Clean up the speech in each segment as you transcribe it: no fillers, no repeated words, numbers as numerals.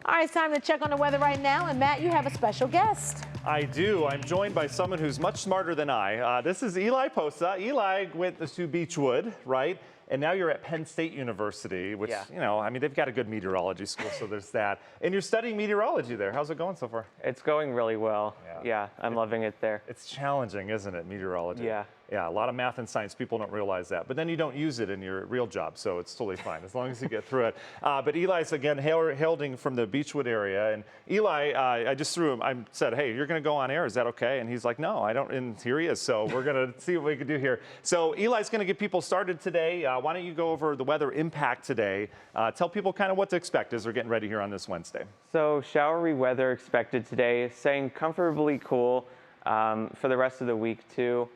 All right, it's time to check on the weather right now. And Matt, you have a special guest. I do. I'm joined by someone who's much smarter than I. This is Eli Posa. Eli went to Beechwood, right? And now you're at Penn State University, which, you know, I mean, they've got a good meteorology school, so there's that. And you're studying meteorology there. How's it going so far? It's going really well. Yeah, I'm loving it there. It's challenging, isn't it, meteorology? Yeah. Yeah, a lot of math and science. People don't realize that. But then you don't use it in your real job, so it's totally fine as long as you get through it. But Eli's, again, hailing from the Beechwood area. And Eli, I just threw him, I said, hey, you're going to go on air. Is that okay? And he's like, no, I don't. And here he is. So we're going to see what we can do here. So Eli's going to get people started today. Why don't you go over the weather impact today? Tell people kind of what to expect as they're getting ready here on this Wednesday. So showery weather expected today, staying comfortably cool for the rest of the week, too.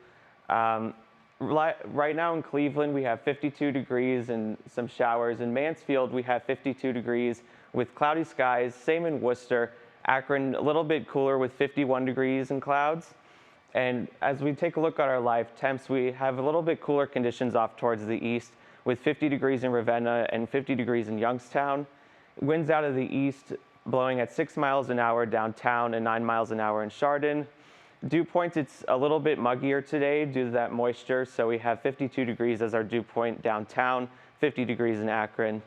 Right now in Cleveland, we have 52 degrees and some showers. In Mansfield, we have 52 degrees with cloudy skies. Same in Worcester. Akron, a little bit cooler with 51 degrees and clouds. And as we take a look at our live temps, we have a little bit cooler conditions off towards the east with 50 degrees in Ravenna and 50 degrees in Youngstown. Winds out of the east blowing at 6 miles an hour downtown and 9 miles an hour in Chardon. Dew point, it's a little bit muggier today due to that moisture, so we have 52 degrees as our dew point downtown, 50 degrees in Akron.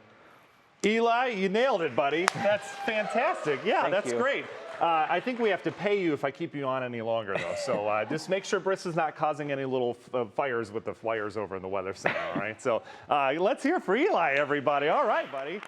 Eli, you nailed it, buddy. That's fantastic. Yeah, that's you. great. I think we have to pay you if I keep you on any longer, though. So just make sure Briss is not causing any little fires with the wires over in the weather center, all right? So let's hear for Eli, everybody. All right, buddy.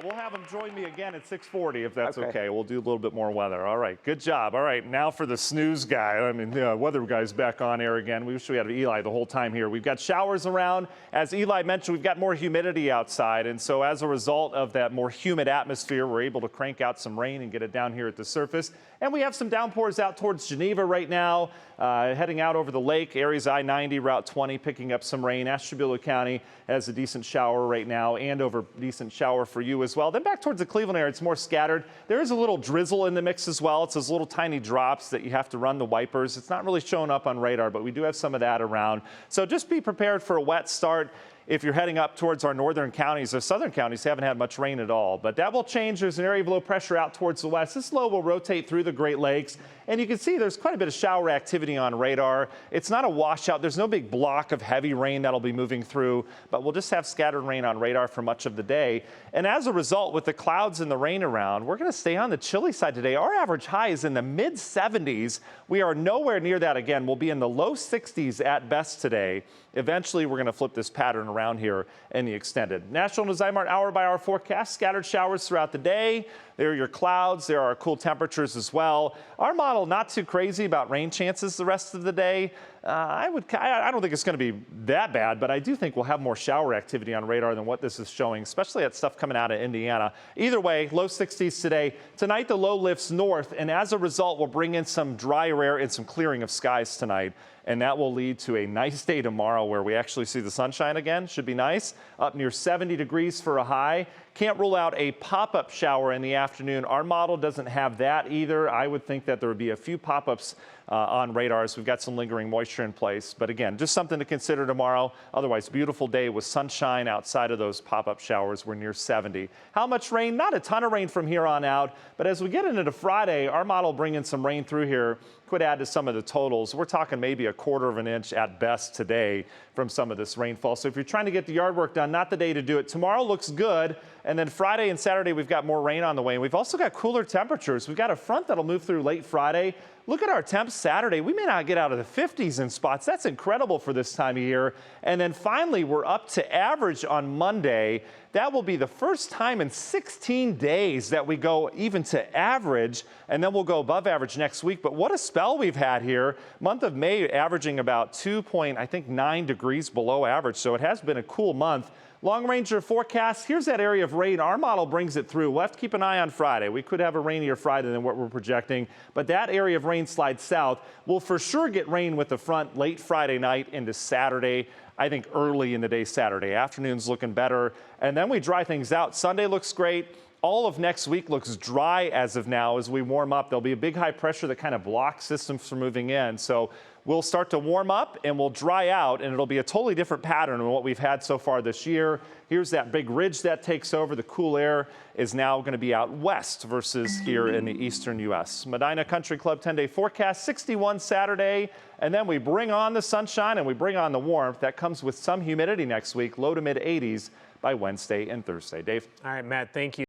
We'll have him join me again at 6:40 if that's okay. We'll do a little bit more weather. All right, good job. All right, now for the snooze guy. I mean, the weather guy's back on air again. We wish we had Eli the whole time here. We've got showers around. As Eli mentioned, we've got more humidity outside. And so as a result of that more humid atmosphere, we're able to crank out some rain and get it down here at the surface. And we have some downpours out towards Geneva right now, heading out over the lake. Aries I-90, Route 20, picking up some rain. Ashtabula County has a decent shower right now, Andover, decent shower for you as well. Then back towards the Cleveland area, it's more scattered. There is a little drizzle in the mix as well. It's those little tiny drops that you have to run the wipers. It's not really showing up on radar, but we do have some of that around. So just be prepared for a wet start. If you're heading up towards our northern counties, the southern counties haven't had much rain at all, but that will change. There's an area of low pressure out towards the west. This low will rotate through the Great Lakes, and you can see there's quite a bit of shower activity on radar. It's not a washout. There's no big block of heavy rain that'll be moving through, but we'll just have scattered rain on radar for much of the day. And as a result, with the clouds and the rain around, we're going to stay on the chilly side today. Our average high is in the mid 70s. We are nowhere near that again. We'll be in the low 60s at best today. Eventually, we're going to flip this pattern around here in the extended. National Zymark hour-by-hour forecast, scattered showers throughout the day. There are your clouds. There are cool temperatures as well. Our model, not too crazy about rain chances the rest of the day. I don't think it's going to be that bad, but I do think we'll have more shower activity on radar than what this is showing, especially at stuff coming out of Indiana. Either way, low 60s today. Tonight, the low lifts north, and as a result, we'll bring in some drier air and some clearing of skies tonight. And that will lead to a nice day tomorrow where we actually see the sunshine again. Should be nice. Up near 70 degrees for a high. Can't rule out a pop-up shower in the afternoon. Our model doesn't have that either. I would think that there would be a few pop-ups on radars. We've got some lingering moisture in place. But again, just something to consider tomorrow. Otherwise, beautiful day with sunshine outside of those pop-up showers. We're near 70. How much rain? Not a ton of rain from here on out. But as we get into Friday, our model bringing some rain through here could add to some of the totals. We're talking maybe a quarter of an inch at best today from some of this rainfall. So if you're trying to get the yard work done, not the day to do it. Tomorrow looks good. And then Friday and Saturday, we've got more rain on the way. And we've also got cooler temperatures. We've got a front that'll move through late Friday. Look at our temps Saturday. We may not get out of the 50s in spots. That's incredible for this time of year. And then finally, we're up to average on Monday. That will be the first time in 16 days that we go even to average, and then we'll go above average next week. But what a spell we've had here. Month of May averaging about 2.9 degrees below average. So it has been a cool month. Long Ranger forecast, here's that area of rain. Our model brings it through. We'll have to keep an eye on Friday. We could have a rainier Friday than what we're projecting, but that area of rain slides south. We'll for sure get rain with the front late Friday night into Saturday. I think early in the day Saturday. Afternoon's looking better, and then we dry things out. Sunday looks great. All of next week looks dry as of now as we warm up. There'll be a big high pressure that kind of blocks systems from moving in. So will start to warm up and will dry out, and it'll be a totally different pattern than what we've had so far this year. Here's that big ridge that takes over. The cool air is now going to be out west versus here in the eastern U.S. Medina Country Club 10-day forecast, 61 Saturday, and then we bring on the sunshine and we bring on the warmth. That comes with some humidity next week, low to mid 80s by Wednesday and Thursday. Dave? All right, Matt, thank you.